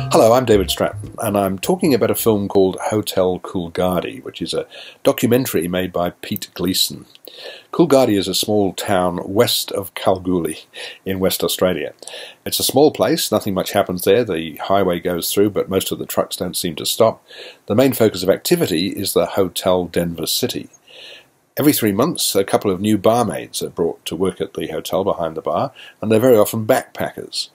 Hello, I'm David Stratton, and I'm talking about a film called Hotel Coolgardie, which is a documentary made by Pete Gleeson. Coolgardie is a small town west of Kalgoorlie in West Australia. It's a small place, nothing much happens there. The highway goes through, but most of the trucks don't seem to stop. The main focus of activity is the Hotel Denver City. Every 3 months, a couple of new barmaids are brought to work at the hotel behind the bar, and they're very often backpackers.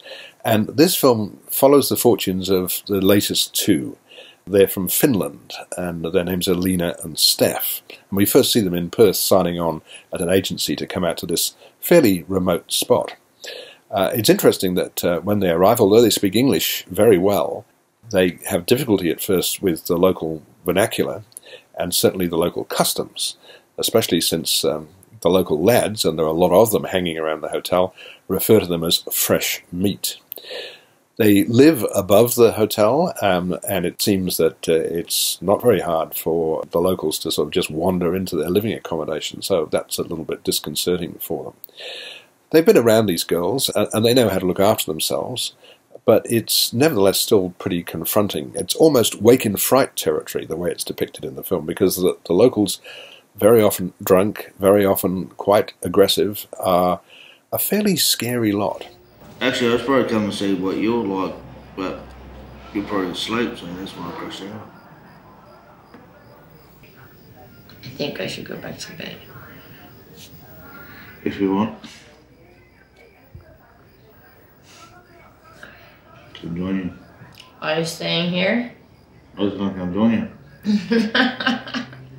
And this film follows the fortunes of the latest two. They're from Finland, and their names are Lena and Steph. And we first see them in Perth signing on at an agency to come out to this fairly remote spot. It's interesting that when they arrive, although they speak English very well, they have difficulty at first with the local vernacular and certainly the local customs, especially since the local lads, and there are a lot of them hanging around the hotel, refer to them as fresh meat. They live above the hotel, and it seems that it's not very hard for the locals to sort of just wander into their living accommodation, so that's a little bit disconcerting for them. They've been around these girls, and they know how to look after themselves, but it's nevertheless still pretty confronting. It's almost wake in fright territory, the way it's depicted in the film, because the locals, very often drunk, very often quite aggressive, are a fairly scary lot. Actually, I was probably coming to see what you're like, but you're probably asleep, so that's why I crashed out. I think I should go back to bed. If you want. Come join you. Are you staying here? I was gonna come join you.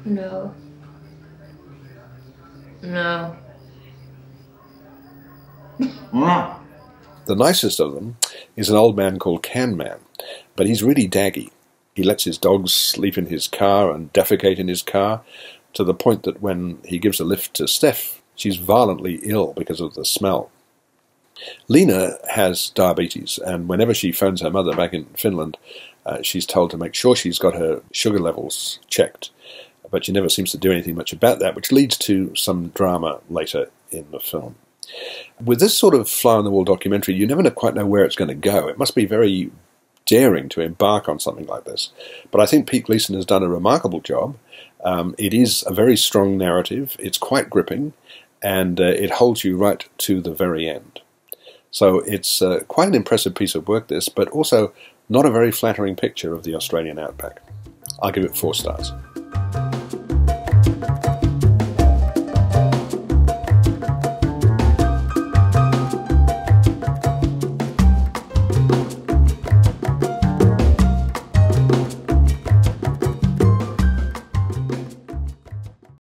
No. No. Why not? The nicest of them is an old man called Can Man, but he's really daggy. He lets his dogs sleep in his car and defecate in his car, to the point that when he gives a lift to Steph, she's violently ill because of the smell. Lena has diabetes, and whenever she phones her mother back in Finland, she's told to make sure she's got her sugar levels checked. But she never seems to do anything much about that, which leads to some drama later in the film. With this sort of fly-on-the-wall documentary, you never quite know where it's going to go. It must be very daring to embark on something like this. But I think Pete Gleeson has done a remarkable job. It is a very strong narrative. It's quite gripping, and it holds you right to the very end. So it's quite an impressive piece of work, this, but also not a very flattering picture of the Australian outback. I'll give it 4 stars.